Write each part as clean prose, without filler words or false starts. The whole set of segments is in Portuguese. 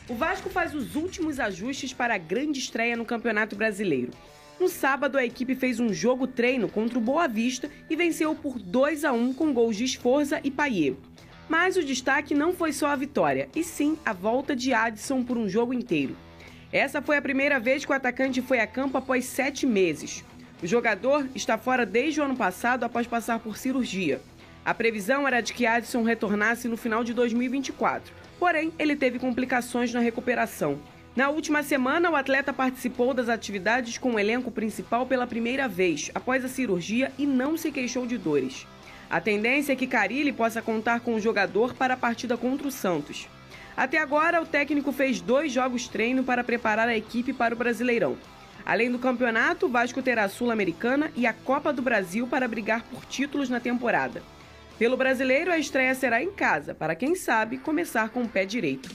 O Vasco faz os últimos ajustes para a grande estreia no Campeonato Brasileiro. No sábado, a equipe fez um jogo-treino contra o Boa Vista e venceu por 2-1 com gols de Sforza e Payet. Mas o destaque não foi só a vitória, e sim a volta de Adson por um jogo inteiro. Essa foi a primeira vez que o atacante foi a campo após 7 meses. O jogador está fora desde o ano passado após passar por cirurgia. A previsão era de que Adson retornasse no final de 2024, porém ele teve complicações na recuperação. Na última semana, o atleta participou das atividades com o elenco principal pela primeira vez, após a cirurgia, e não se queixou de dores. A tendência é que Carille possa contar com o jogador para a partida contra o Santos. Até agora, o técnico fez 2 jogos-treino para preparar a equipe para o Brasileirão. Além do campeonato, o Vasco terá a Sul-Americana e a Copa do Brasil para brigar por títulos na temporada. Pelo Brasileiro, a estreia será em casa, para quem sabe começar com o pé direito.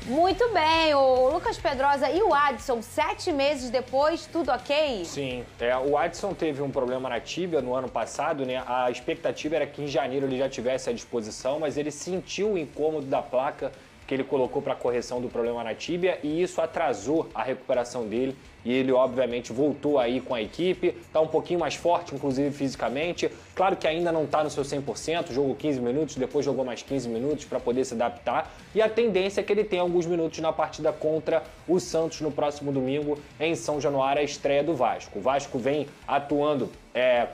Muito bem, o Lucas Pedrosa e o Adson, 7 meses depois, tudo ok? Sim, o Adson teve um problema na tíbia no ano passado, né? A expectativa era que em janeiro ele já tivesse à disposição, mas ele sentiu o incômodo da placa que ele colocou para correção do problema na tíbia e isso atrasou a recuperação dele e ele obviamente voltou aí com a equipe, está um pouquinho mais forte, inclusive fisicamente, claro que ainda não está no seu 100%, jogou 15 minutos, depois jogou mais 15 minutos para poder se adaptar e a tendência é que ele tenha alguns minutos na partida contra o Santos no próximo domingo em São Januário, a estreia do Vasco. O Vasco vem atuando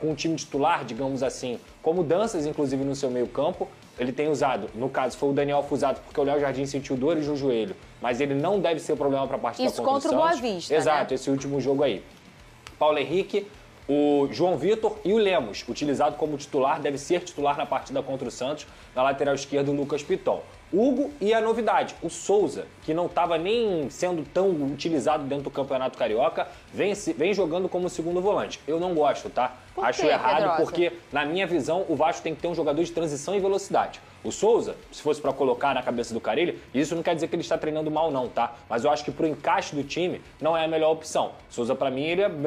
com um time titular, digamos assim, com mudanças inclusive no seu meio campo. Ele tem usado, no caso foi o Daniel Fusato, porque o Léo Jardim sentiu dores no joelho, mas ele não deve ser o problema para a partida contra o Santos. Isso contra o Boa Vista, exato, né? Esse último jogo aí. Paulo Henrique, o João Vitor e o Lemos, utilizado como titular, deve ser titular na partida contra o Santos, na lateral esquerda o Lucas Piton. Hugo e a novidade, o Souza, que não estava nem sendo tão utilizado dentro do Campeonato Carioca, vem jogando como segundo volante. Eu não gosto, tá? Acho errado, Pedrosa? Porque, na minha visão, o Vasco tem que ter um jogador de transição e velocidade. O Souza, se fosse para colocar na cabeça do Carille, isso não quer dizer que ele está treinando mal não, tá? Mas eu acho que pro encaixe do time não é a melhor opção. Souza, para mim,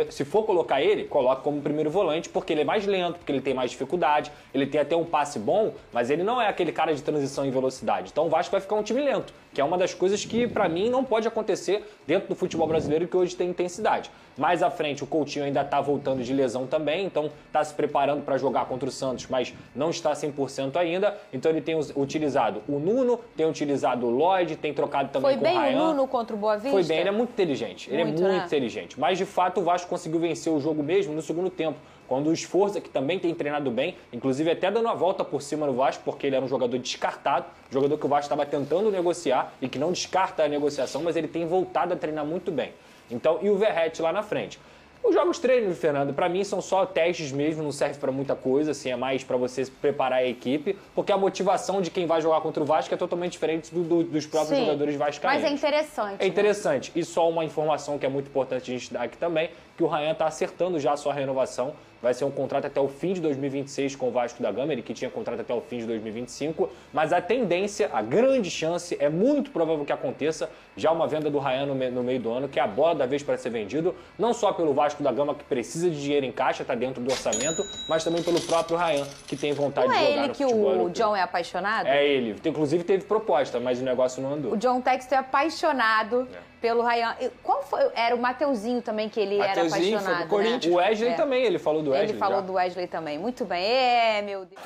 se for colocar ele, coloca como primeiro volante, porque ele é mais lento, porque ele tem mais dificuldade, ele tem até um passe bom, mas ele não é aquele cara de transição e velocidade. Então o Vasco vai ficar um time lento, que é uma das coisas que, para mim, não pode acontecer dentro do futebol brasileiro, que hoje tem intensidade. Mais à frente, o Coutinho ainda está voltando de lesão também, então está se preparando para jogar contra o Santos, mas não está 100% ainda. Então ele tem utilizado o Nuno, tem utilizado o Lloyd, tem trocado também com o Ryan. Foi bem o Nuno contra o Boa Vista? Foi bem, ele é muito inteligente. Ele é muito inteligente. Mas, de fato, o Vasco conseguiu vencer o jogo mesmo no segundo tempo. Quando o Sforza, que também tem treinado bem, inclusive até dando a volta por cima no Vasco, porque ele era um jogador descartado, jogador que o Vasco estava tentando negociar e que não descarta a negociação, mas ele tem voltado a treinar muito bem. Então, e o Verratti lá na frente. Os jogos treino, Fernando, para mim são só testes mesmo, não serve para muita coisa, assim, é mais para você preparar a equipe, porque a motivação de quem vai jogar contra o Vasco é totalmente diferente dos próprios jogadores vascaínos. Mas é interessante. É interessante. E só uma informação que é muito importante a gente dar aqui também, que o Ryan está acertando já a sua renovação, vai ser um contrato até o fim de 2026 com o Vasco da Gama, ele que tinha contrato até o fim de 2025, mas a tendência, a grande chance, é muito provável que aconteça já uma venda do Ryan no meio do ano, que é a bola da vez para ser vendido, não só pelo Vasco da Gama, que precisa de dinheiro em caixa, está dentro do orçamento, mas também pelo próprio Ryan, que tem vontade de jogar no futebol europeu. Não é ele que o John é apaixonado? É ele. Inclusive teve proposta, mas o negócio não andou. O John Textor é apaixonado pelo Ryan. Qual foi? Era o Mateuzinho também que ele era apaixonado, foi do Corinthians. Né? O Wesley também, ele falou do Wesley. Ele falou do Wesley também. Muito bem. Meu Deus.